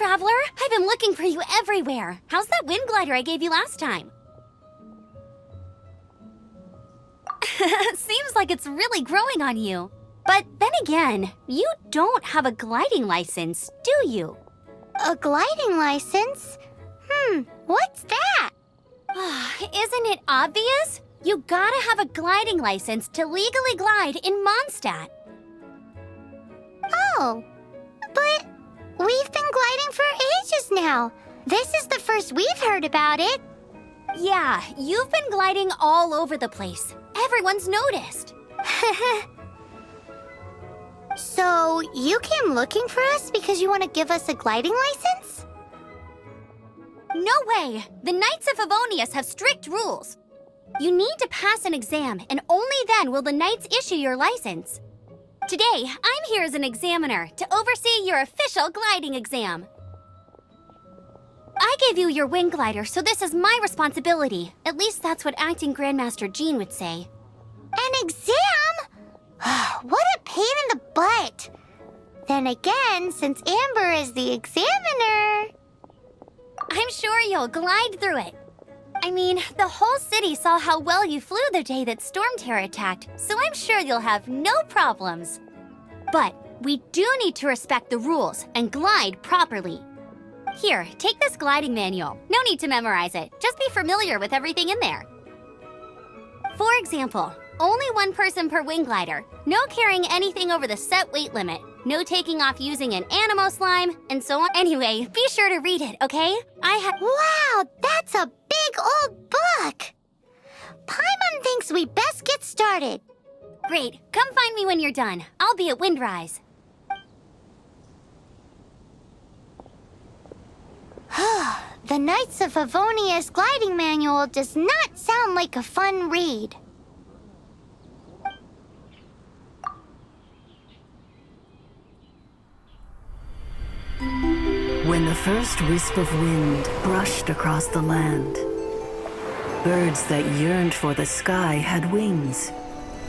traveler! I've been looking for you everywhere. How's that wind glider I gave you last time? Seems like it's really growing on you. But then again, you don't have a gliding license, do you? A gliding license? What's that? Isn't it obvious? You gotta have a gliding license to legally glide in Mondstadt. Oh, but we've been gliding for ages now. This is the first we've heard about it. Yeah, you've been gliding all over the place. Everyone's noticed. So, you came looking for us because you want to give us a gliding license? No way! The Knights of Favonius have strict rules. You need to pass an exam, and only then will the Knights issue your license. Today, I'm here as an examiner to oversee your official gliding exam. I gave you your wing glider, so this is my responsibility. At least that's what Acting Grandmaster Jean would say. An exam? What a pain in the butt. Then again, since Amber is the examiner... I'm sure you'll glide through it. I mean, the whole city saw how well you flew the day that Storm Terror attacked, so I'm sure you'll have no problems. But we do need to respect the rules and glide properly. Here, take this gliding manual. No need to memorize it. Just be familiar with everything in there. For example, only one person per wing glider, no carrying anything over the set weight limit, no taking off using an animo slime, and so on. Anyway, be sure to read it, okay? Wow, that's a big old book! Paimon thinks we best get started. Great, come find me when you're done. I'll be at Windrise. The Knights of Favonius gliding manual does not sound like a fun read. When the first wisp of wind brushed across the land, birds that yearned for the sky had wings,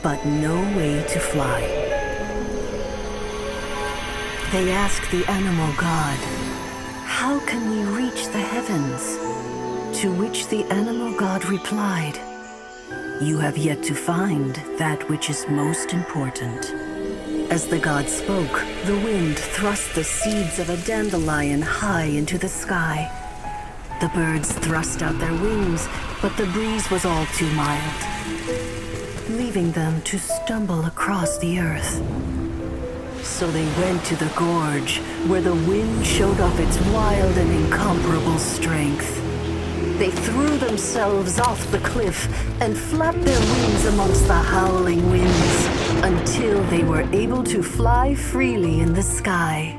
but no way to fly. They asked the animal god, "How can we reach the heavens?" To which the animal god replied, "You have yet to find that which is most important." As the god spoke, the wind thrust the seeds of a dandelion high into the sky. The birds thrust out their wings, but the breeze was all too mild, leaving them to stumble across the earth. So they went to the gorge, where the wind showed off its wild and incomparable strength. They threw themselves off the cliff and flapped their wings amongst the howling winds until they were able to fly freely in the sky.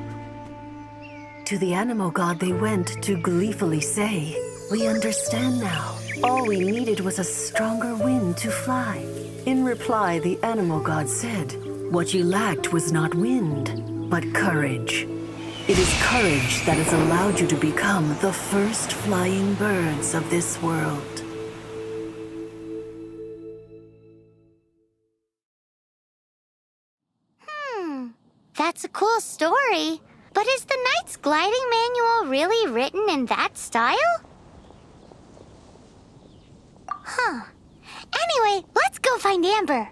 To the animal god they went to gleefully say, "We understand now. All we needed was a stronger wind to fly." In reply, the animal god said, "What you lacked was not wind, but courage. It is courage that has allowed you to become the first flying birds of this world." That's a cool story. But is the Knight's gliding manual really written in that style? Anyway, let's go find Amber.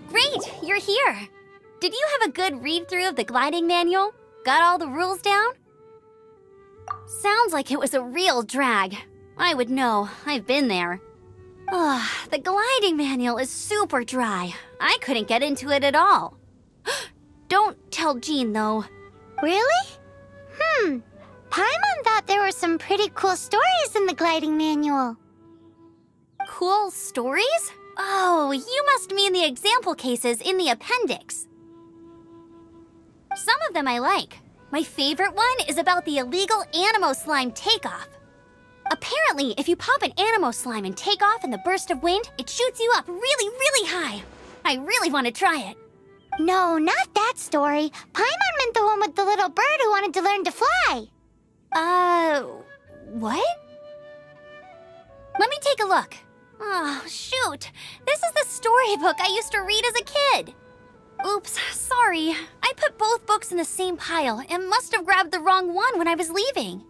Great, you're here. Did you have a good read-through of the gliding manual? Got all the rules down? Sounds like it was a real drag. I would know. I've been there. Ugh, the gliding manual is super dry. I couldn't get into it at all. Don't tell Jean, though. Really? Paimon thought there were some pretty cool stories in the gliding manual. Cool stories? Oh, you must mean the example cases in the appendix. Some of them I like. My favorite one is about the illegal Animo slime takeoff. Apparently, if you pop an Animo slime and take off in the burst of wind, it shoots you up really, really high. I really want to try it. No, not that story. Paimon meant the one with the little bird who wanted to learn to fly. What? Let me take a look. Oh, shoot. This is the storybook I used to read as a kid. Oops, sorry. I put both books in the same pile and must have grabbed the wrong one when I was leaving.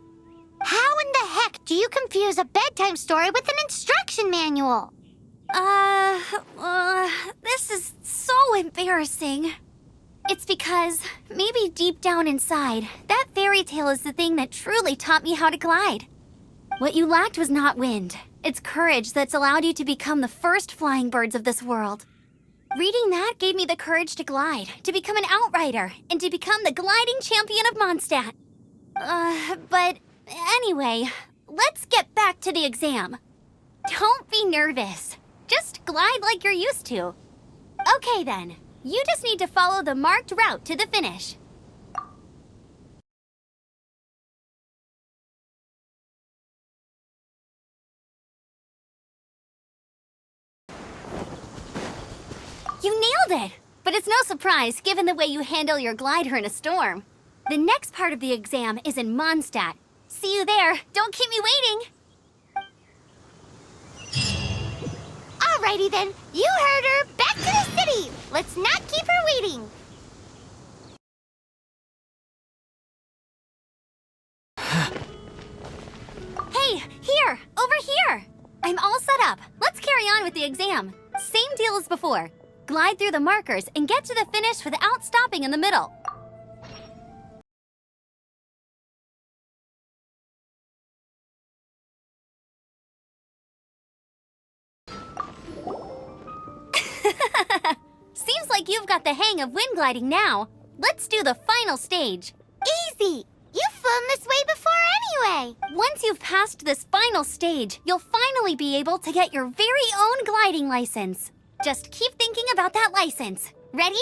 How in the heck do you confuse a bedtime story with an instruction manual? This is so embarrassing. It's because, maybe deep down inside, that fairy tale is the thing that truly taught me how to glide. What you lacked was not wind. It's courage that's allowed you to become the first flying birds of this world. Reading that gave me the courage to glide, to become an outrider, and to become the gliding champion of Mondstadt. But anyway, let's get back to the exam. Don't be nervous. Just glide like you're used to. Okay then, you just need to follow the marked route to the finish. You nailed it! But it's no surprise given the way you handle your glider in a storm. The next part of the exam is in Mondstadt. See you there. Don't keep me waiting. Alrighty then, you heard her. Back to the city. Let's not keep her waiting. Hey, here! Over here! I'm all set up. Let's carry on with the exam. Same deal as before. Glide through the markers and get to the finish without stopping in the middle. Seems like you've got the hang of wind gliding now. Let's do the final stage. Easy. You've flown this way before anyway. Once you've passed this final stage, you'll finally be able to get your very own gliding license. Just keep thinking about that license. Ready?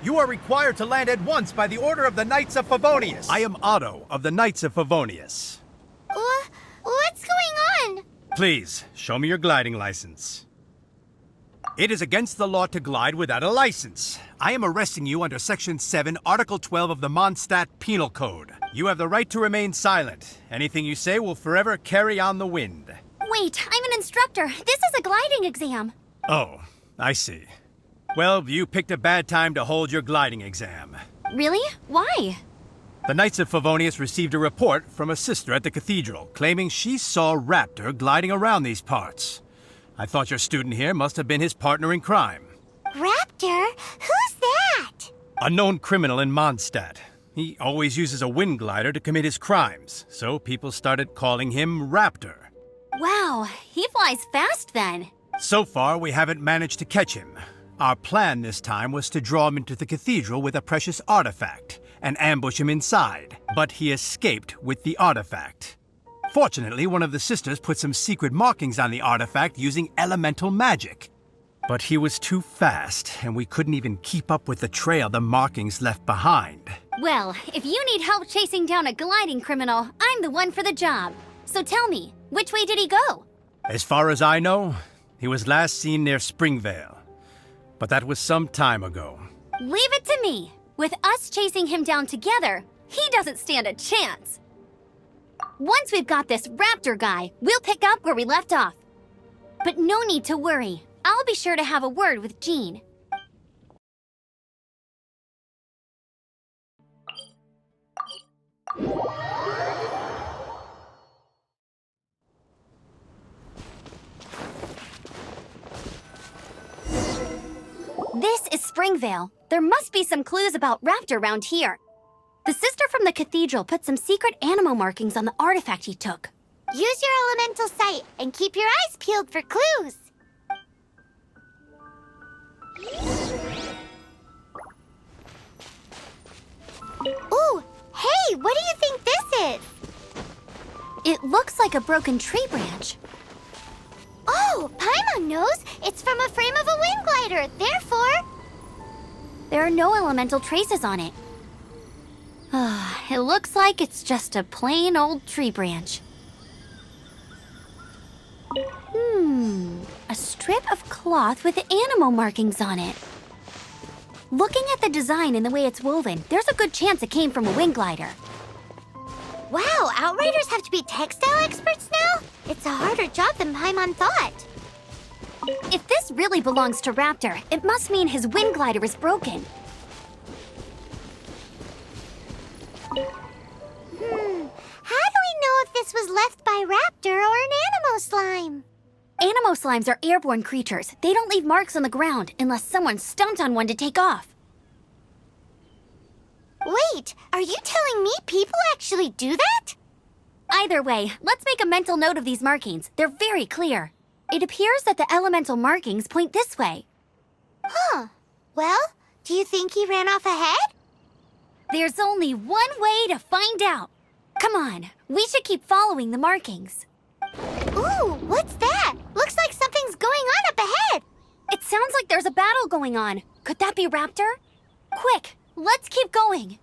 You are required to land at once by the order of the Knights of Favonius. I am Otto of the Knights of Favonius. What's going on? Please, show me your gliding license. It is against the law to glide without a license. I am arresting you under Section 7, Article 12 of the Mondstadt Penal Code. You have the right to remain silent. Anything you say will forever carry on the wind. Wait, I'm an instructor. This is a gliding exam. Oh, I see. Well, you picked a bad time to hold your gliding exam. Really? Why? The Knights of Favonius received a report from a sister at the cathedral claiming she saw Raptor gliding around these parts. I thought your student here must have been his partner in crime. Raptor? Who's that? A known criminal in Mondstadt. He always uses a wind glider to commit his crimes, so people started calling him Raptor. Wow, he flies fast then. So far, we haven't managed to catch him. Our plan this time was to draw him into the cathedral with a precious artifact and ambush him inside, but he escaped with the artifact. Fortunately, one of the sisters put some secret markings on the artifact using elemental magic. But he was too fast, and we couldn't even keep up with the trail the markings left behind. Well, if you need help chasing down a gliding criminal, I'm the one for the job. So tell me, which way did he go? As far as I know, he was last seen near Springvale. But that was some time ago. Leave it to me. With us chasing him down together, he doesn't stand a chance. Once we've got this Raptor guy, we'll pick up where we left off. But no need to worry. I'll be sure to have a word with Jean. This is Springvale. There must be some clues about Raptor around here. The sister from the cathedral put some secret animal markings on the artifact he took. Use your elemental sight and keep your eyes peeled for clues. Ooh, hey, what do you think this is? It looks like a broken tree branch. Oh, Paimon knows. It's from a frame of a wind glider. Therefore, There are no elemental traces on it. It looks like it's just a plain old tree branch. A strip of cloth with animal markings on it. Looking at the design and the way it's woven, there's a good chance it came from a wind glider. wow, Outriders have to be textile experts now? It's a harder job than Paimon thought. If this really belongs to Raptor, it must mean his wind glider is broken. How do we know if this was left by Raptor or an Animo slime? Animo slimes are airborne creatures. They don't leave marks on the ground unless someone stomped on one to take off. Wait, are you telling me people actually do that? Either way, let's make a mental note of these markings. They're very clear. It appears that the elemental markings point this way. Huh. Well, do you think he ran off ahead? There's only one way to find out. Come on, we should keep following the markings. Ooh, what's that? Looks like something's going on up ahead. It sounds like there's a battle going on. Could that be Raptor? Quick, let's keep going.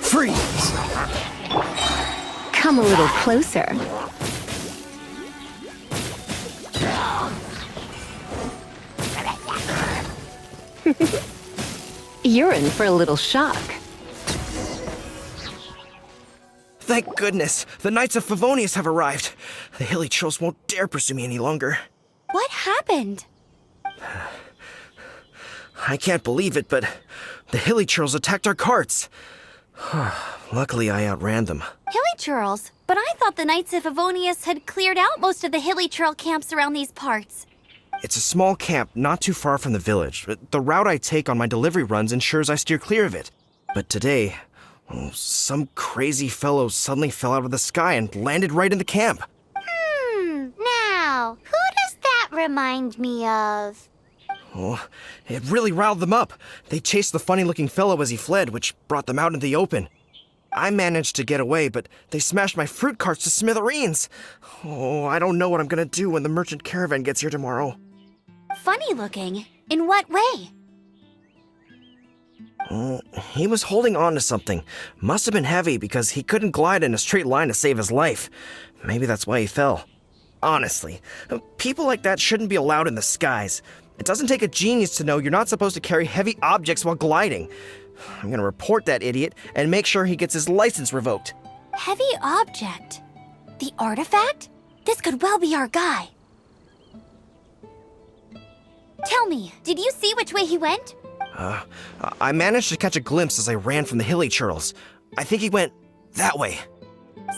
Freeze! Come a little closer. You're in for a little shock. Thank goodness, the Knights of Favonius have arrived. The hilly trolls won't dare pursue me any longer. What happened? I can't believe it, but the hilly trolls attacked our carts. Luckily, I outran them. Hilly churls? But I thought the Knights of Favonius had cleared out most of the hilly churl camps around these parts. It's a small camp not too far from the village. The route I take on my delivery runs ensures I steer clear of it. But today, some crazy fellow suddenly fell out of the sky and landed right in the camp. Now, who does that remind me of? Oh, it really riled them up. They chased the funny-looking fellow as he fled, which brought them out in the open. I managed to get away, but they smashed my fruit carts to smithereens. Oh, I don't know what I'm gonna do when the merchant caravan gets here tomorrow. Funny looking? In what way? He was holding on to something. Must have been heavy because he couldn't glide in a straight line to save his life. Maybe that's why he fell. Honestly, people like that shouldn't be allowed in the skies. It doesn't take a genius to know you're not supposed to carry heavy objects while gliding. I'm gonna report that idiot and make sure he gets his license revoked. Heavy object? The artifact? This could well be our guy. Tell me, did you see which way he went? I managed to catch a glimpse as I ran from the hilly churls. I think he went that way.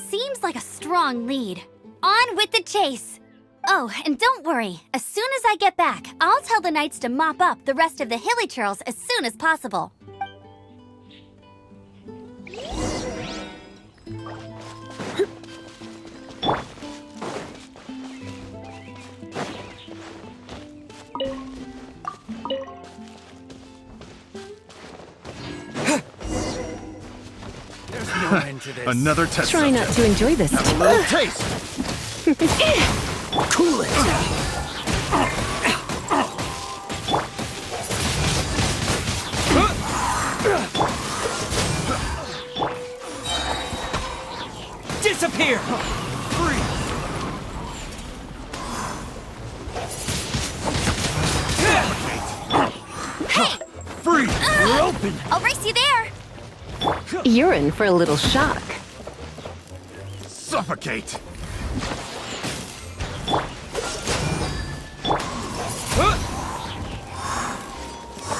Seems like a strong lead. On with the chase! Oh, and don't worry. As soon as I get back, I'll tell the knights to mop up the rest of the hilly churls as soon as possible. There's no end to this. Another test Try not to enjoy this. Have a little taste. Cool it. Disappear! Free! We're open! I'll race you there! You're in for a little shock. Suffocate!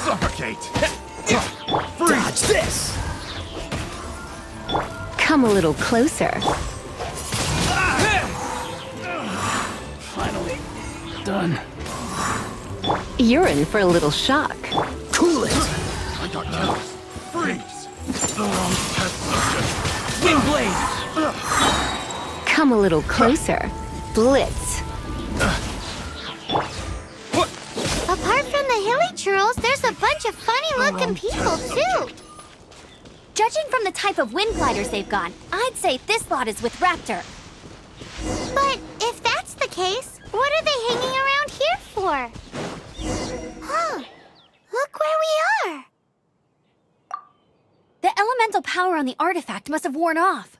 Suffocate! Dodge this! Come a little closer. Finally done. You're in for a little shock. Cool it! I got nervous. Freeze! The wrong test subject. Wind blade! Come a little closer. Blitz. Apart from the hilly churls, there's a bunch of funny-looking people, too. Judging from the type of wind gliders they've got, I'd say this lot is with Raptor. But if that's the case, what are they hanging around here for? Huh. Look where we are. The elemental power on the artifact must have worn off.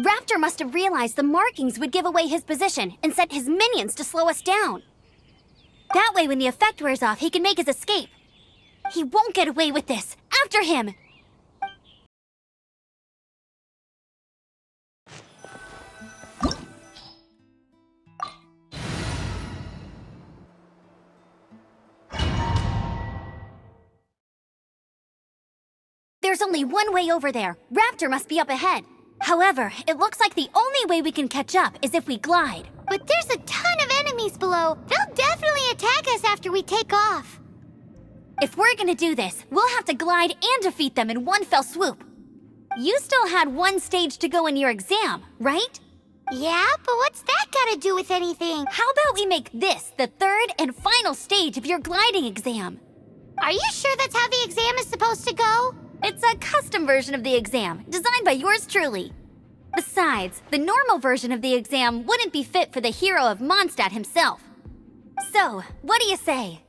Raptor must have realized the markings would give away his position and sent his minions to slow us down. That way, when the effect wears off, he can make his escape. He won't get away with this. After him! There's only one way over there. Raptor must be up ahead. However, it looks like the only way we can catch up is if we glide. But there's a ton of enemies below. They'll definitely attack us after we take off. If we're gonna do this, we'll have to glide and defeat them in one fell swoop. You still had one stage to go in your exam, right? Yeah, but what's that got to do with anything? How about we make this the third and final stage of your gliding exam? Are you sure that's how the exam is supposed to go? It's a custom version of the exam, designed by yours truly. Besides, the normal version of the exam wouldn't be fit for the hero of Mondstadt himself. So, what do you say?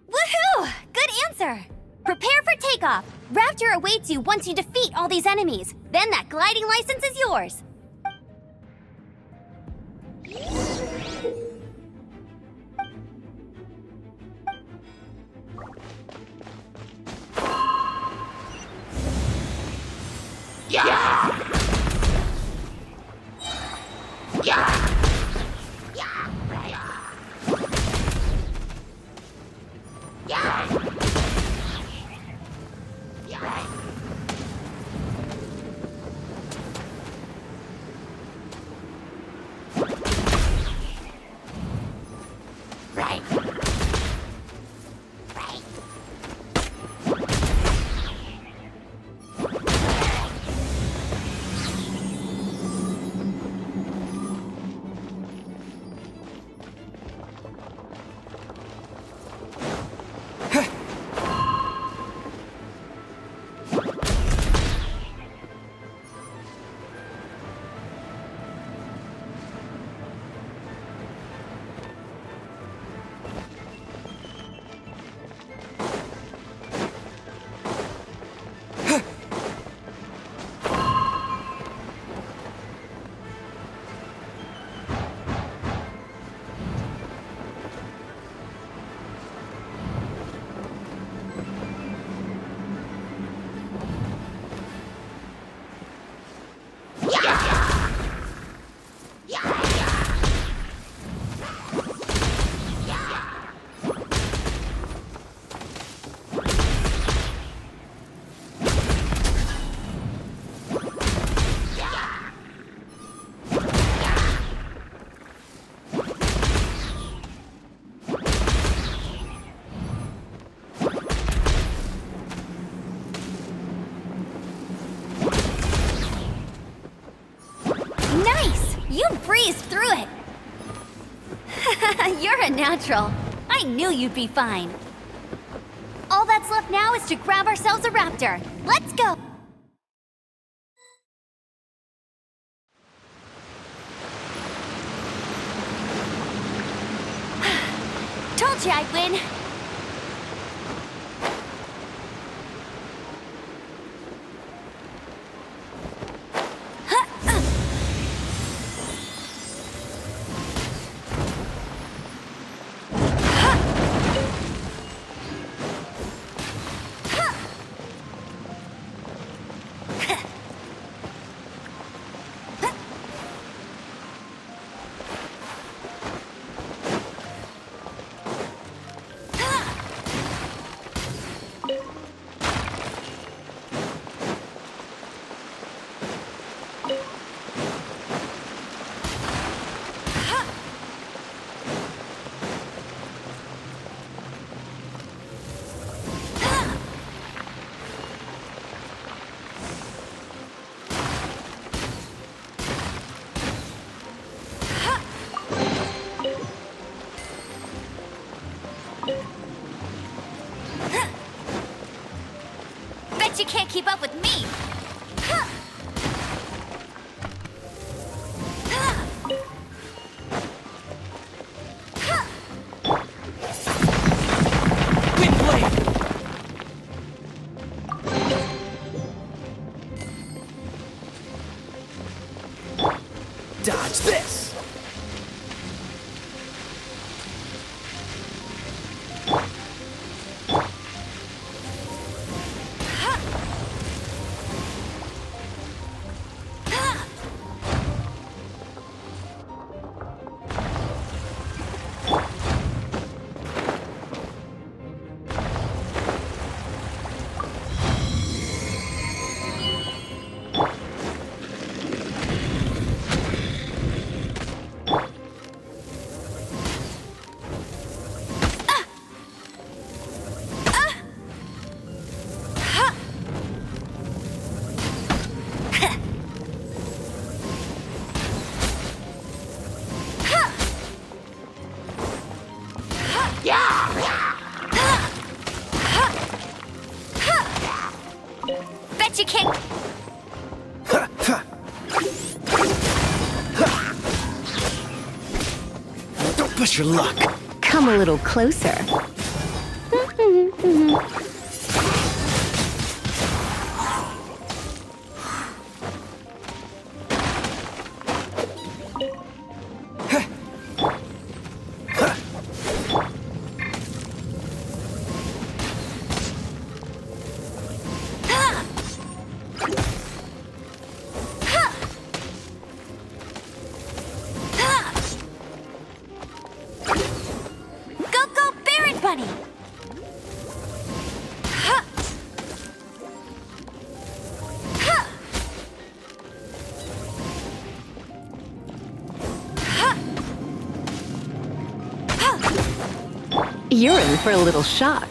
Woohoo! Good answer! Prepare for takeoff. Raptor awaits you once you defeat all these enemies. Then that gliding license is yours. You breezed through it! You're a natural. I knew you'd be fine. All that's left now is to grab ourselves a raptor. Let's go! Told you I'd win. can't keep up with me. Wind blade! Dodge this! Bet you can't. Don't push your luck. Come a little closer. Go, Baron Bunny! Ha! Ha! Ha! Ha! You're in for a little shock.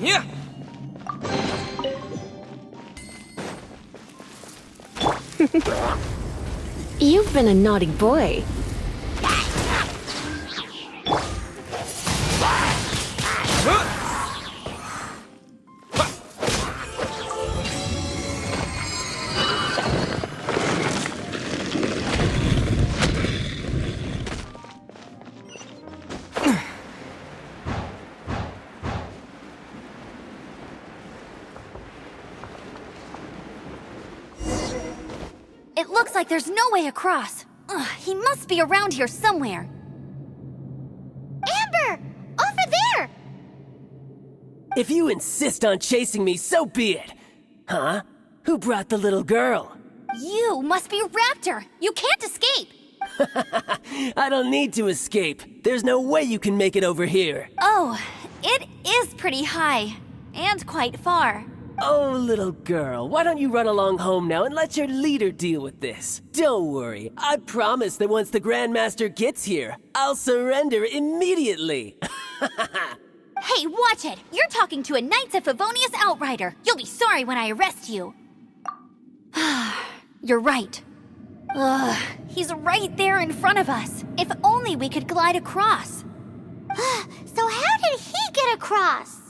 Yeah! You've been a naughty boy. It looks like there's no way across. Ugh, he must be around here somewhere. Amber! Over there! If you insist on chasing me, so be it. Huh? Who brought the little girl? You must be Raptor. You can't escape. I don't need to escape. There's no way you can make it over here. Oh, it is pretty high. And quite far. Oh, little girl, why don't you run along home now and let your leader deal with this? Don't worry, I promise that once the Grandmaster gets here, I'll surrender immediately. Hey, watch it! You're talking to a Knights of Favonius outrider. You'll be sorry when I arrest you. You're right. Ugh, he's right there in front of us. If only we could glide across. So how did he get across?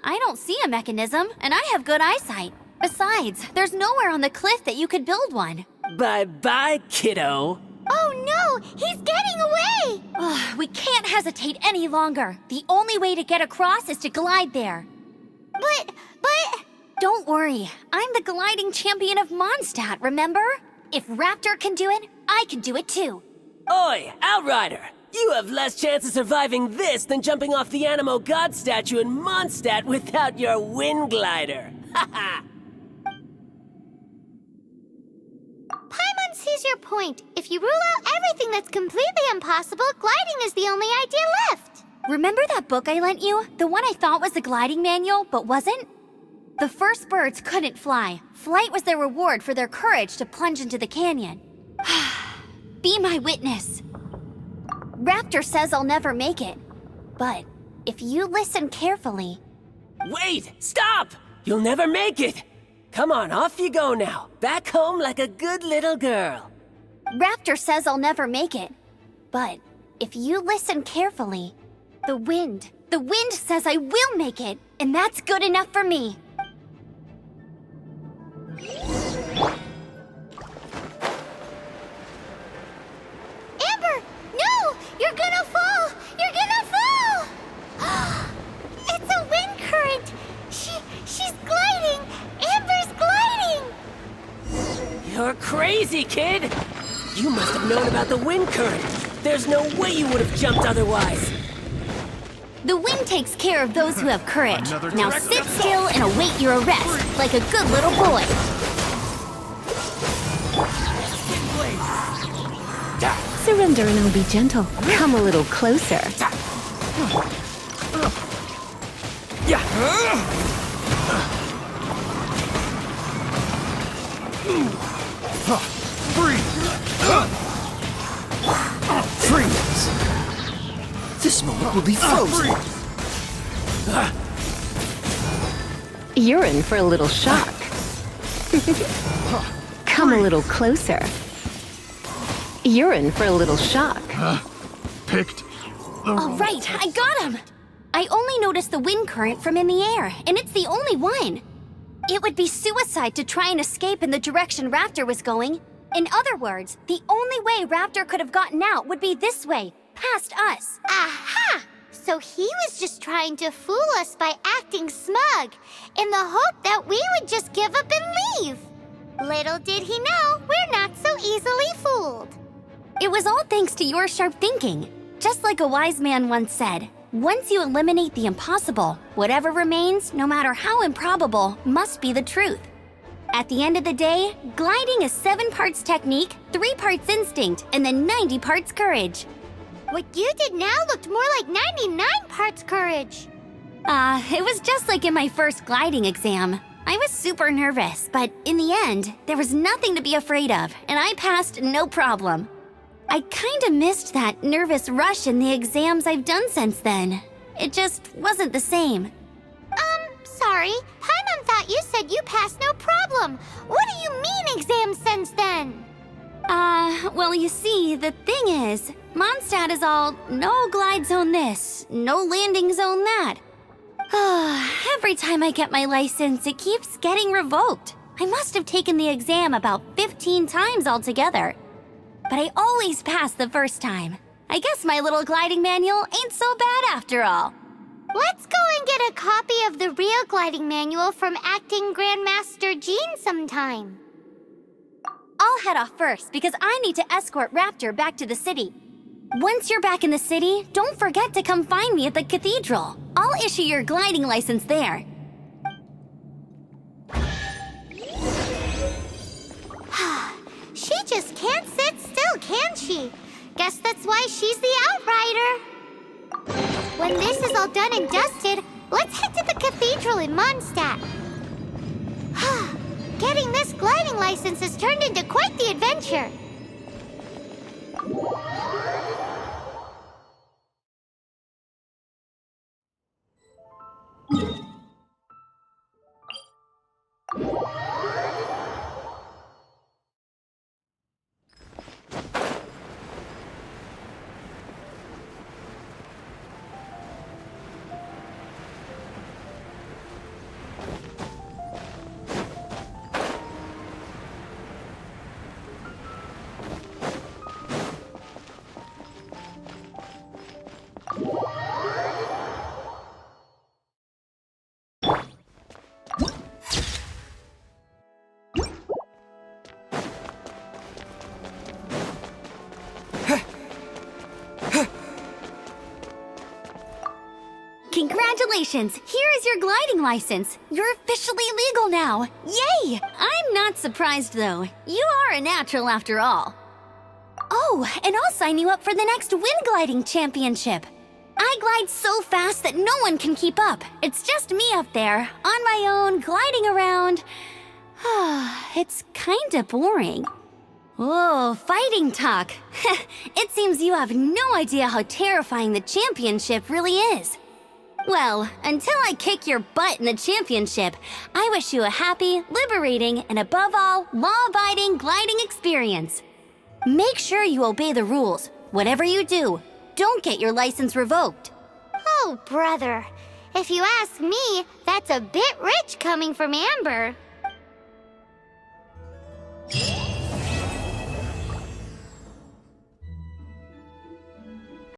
I don't see a mechanism, and I have good eyesight. Besides, there's nowhere on the cliff that you could build one. Bye-bye, kiddo. Oh no! He's getting away! Ugh, we can't hesitate any longer. The only way to get across is to glide there. But... Don't worry, I'm the gliding champion of Mondstadt, remember? If Raptor can do it, I can do it too. Oi, Outrider! You have less chance of surviving this than jumping off the Animo God statue in Mondstadt without your wind glider. Haha! Paimon sees your point. If you rule out everything that's completely impossible, gliding is the only idea left. Remember that book I lent you? The one I thought was the gliding manual, but wasn't? The first birds couldn't fly. Flight was their reward for their courage to plunge into the canyon. Be my witness. Raptor says I'll never make it. But if you listen carefully... Wait! Stop! You'll never make it! Come on, off you go now. Back home like a good little girl. Raptor says I'll never make it. But if you listen carefully, the wind says I will make it, and that's good enough for me. Amber, no! You're gonna fall! You're gonna fall! It's a wind current! She's gliding! Amber's gliding! You're crazy, kid! You must have known about the wind current. There's no way you would have jumped otherwise. The wind takes care of those who have courage. Now sit still and await your arrest, like a good little boy. Surrender and I'll be gentle. Come a little closer. Freeze! This moment will be frozen. You're in for a little shock. Come a little closer. You're in for a little shock. Picked. All right, I got him! I only noticed the wind current from in the air, and it's the only one. It would be suicide to try and escape in the direction Raptor was going. In other words, the only way Raptor could have gotten out would be this way, past us. Aha! So he was just trying to fool us by acting smug, in the hope that we would just give up and leave. Little did he know we're not so easily fooled. It was all thanks to your sharp thinking. Just like a wise man once said, once you eliminate the impossible, whatever remains, no matter how improbable, must be the truth. At the end of the day, gliding is 7 parts technique, 3 parts instinct, and then 90 parts courage. What you did now looked more like 99 parts courage. It was just like in my first gliding exam. I was super nervous, but in the end, there was nothing to be afraid of, and I passed no problem. I kinda missed that nervous rush in the exams I've done since then. It just wasn't the same. Sorry. Paimon thought you said you passed no problem. What do you mean exams since then? Well, you see, the thing is, Mondstadt is all, no glide zone this, no landing zone that. Every time I get my license, it keeps getting revoked. I must have taken the exam about 15 times altogether. But I always pass the first time. I guess my little gliding manual ain't so bad after all. Let's go and get a copy of the real gliding manual from Acting Grandmaster Jean sometime. I'll head off first because I need to escort Raptor back to the city. Once you're back in the city, don't forget to come find me at the cathedral. I'll issue your gliding license there. She just can't sit still, can she? Guess that's why she's the outrider. When this is all done and dusted, let's head to the cathedral in Mondstadt. Getting this gliding license has turned into quite the adventure. Congratulations! Here is your gliding license. You're officially legal now. Yay! I'm not surprised, though. You are a natural after all. Oh, and I'll sign you up for the next wind gliding championship. I glide so fast that no one can keep up. It's just me up there, on my own, gliding around. It's kinda boring. Oh, fighting talk. It seems you have no idea how terrifying the championship really is. Well, until I kick your butt in the championship, I wish you a happy, liberating, and above all, law-abiding gliding experience. Make sure you obey the rules. Whatever you do, don't get your license revoked. Oh, brother. If you ask me, that's a bit rich coming from Amber.